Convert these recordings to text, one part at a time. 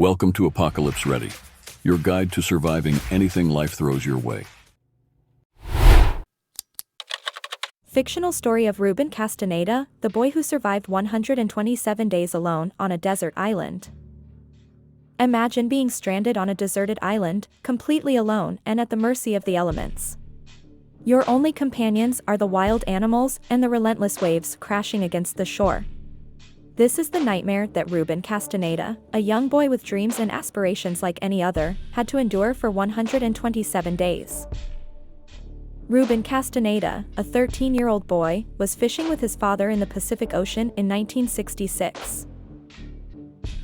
Welcome to Apocalypse Ready, your guide to surviving anything life throws your way. Fictional story of Ruben Castaneda, the boy who survived 127 days alone on a desert island. Imagine being stranded on a deserted island, completely alone and at the mercy of the elements. Your only companions are the wild animals and the relentless waves crashing against the shore. This is the nightmare that Ruben Castaneda, a young boy with dreams and aspirations like any other, had to endure for 127 days. Ruben Castaneda, a 13-year-old boy, was fishing with his father in the Pacific Ocean in 1966.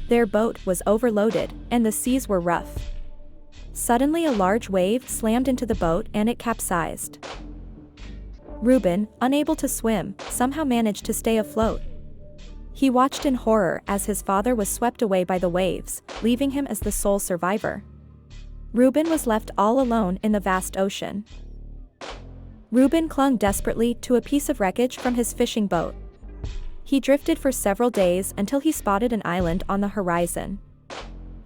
Their boat was overloaded, and the seas were rough. Suddenly a large wave slammed into the boat and it capsized. Ruben, unable to swim, somehow managed to stay afloat. He watched in horror as his father was swept away by the waves, leaving him as the sole survivor. Ruben was left all alone in the vast ocean. Ruben clung desperately to a piece of wreckage from his fishing boat. He drifted for several days until he spotted an island on the horizon.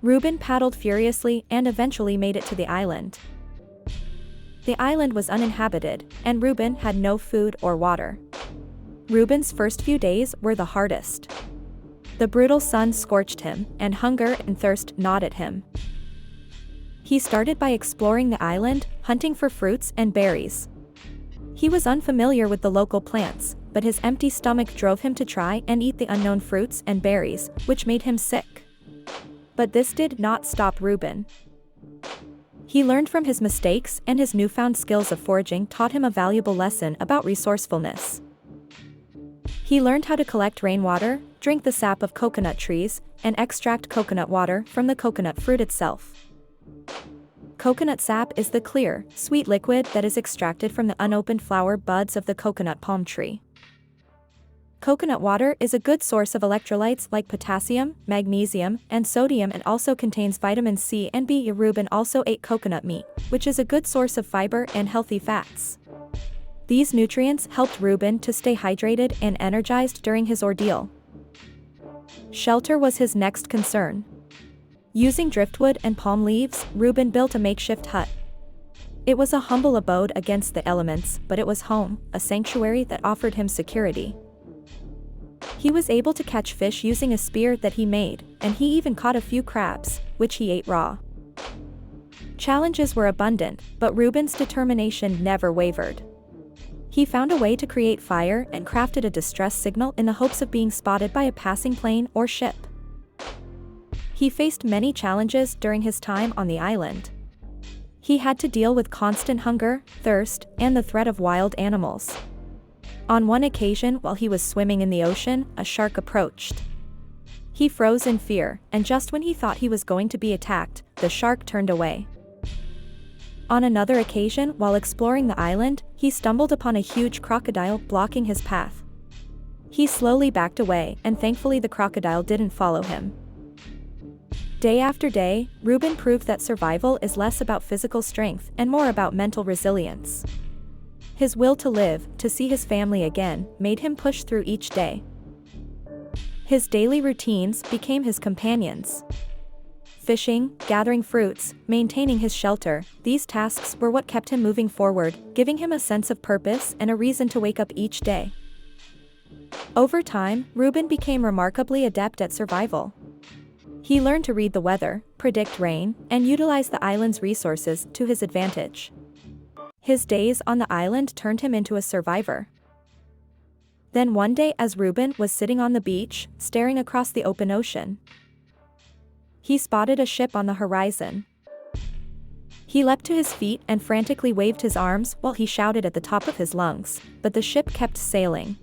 Ruben paddled furiously and eventually made it to the island. The island was uninhabited, and Ruben had no food or water. Ruben's first few days were the hardest. The brutal sun scorched him, and hunger and thirst gnawed at him. He started by exploring the island, hunting for fruits and berries. He was unfamiliar with the local plants, but his empty stomach drove him to try and eat the unknown fruits and berries, which made him sick. But this did not stop Ruben. He learned from his mistakes, and his newfound skills of foraging taught him a valuable lesson about resourcefulness. He learned how to collect rainwater, drink the sap of coconut trees, and extract coconut water from the coconut fruit itself. Coconut sap is the clear, sweet liquid that is extracted from the unopened flower buds of the coconut palm tree. Coconut water is a good source of electrolytes like potassium, magnesium, and sodium, and also contains vitamin C and B. Ruben also ate coconut meat, which is a good source of fiber and healthy fats. These nutrients helped Ruben to stay hydrated and energized during his ordeal. Shelter was his next concern. Using driftwood and palm leaves, Ruben built a makeshift hut. It was a humble abode against the elements, but it was home, a sanctuary that offered him security. He was able to catch fish using a spear that he made, and he even caught a few crabs, which he ate raw. Challenges were abundant, but Ruben's determination never wavered. He found a way to create fire and crafted a distress signal in the hopes of being spotted by a passing plane or ship. He faced many challenges during his time on the island. He had to deal with constant hunger, thirst, and the threat of wild animals. On one occasion, while he was swimming in the ocean, a shark approached. He froze in fear, and just when he thought he was going to be attacked, the shark turned away. On another occasion, while exploring the island, he stumbled upon a huge crocodile blocking his path. He slowly backed away, and thankfully the crocodile didn't follow him. Day after day, Ruben proved that survival is less about physical strength and more about mental resilience. His will to live, to see his family again, made him push through each day. His daily routines became his companions. Fishing, gathering fruits, maintaining his shelter, these tasks were what kept him moving forward, giving him a sense of purpose and a reason to wake up each day. Over time, Ruben became remarkably adept at survival. He learned to read the weather, predict rain, and utilize the island's resources to his advantage. His days on the island turned him into a survivor. Then one day, as Ruben was sitting on the beach, staring across the open ocean, he spotted a ship on the horizon. He leapt to his feet and frantically waved his arms while he shouted at the top of his lungs, but the ship kept sailing.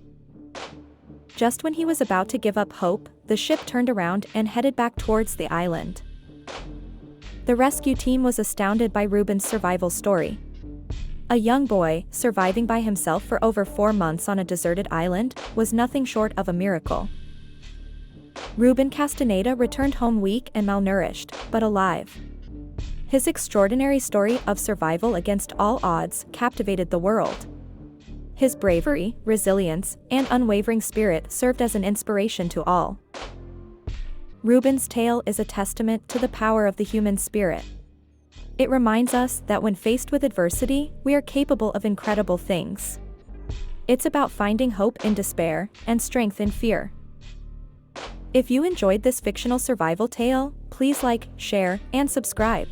Just when he was about to give up hope, the ship turned around and headed back towards the island. The rescue team was astounded by Ruben's survival story. A young boy, surviving by himself for over 4 months on a deserted island, was nothing short of a miracle. Ruben Castaneda returned home weak and malnourished, but alive. His extraordinary story of survival against all odds captivated the world. His bravery, resilience, and unwavering spirit served as an inspiration to all. Ruben's tale is a testament to the power of the human spirit. It reminds us that when faced with adversity, we are capable of incredible things. It's about finding hope in despair and strength in fear. If you enjoyed this fictional survival tale, please like, share, and subscribe.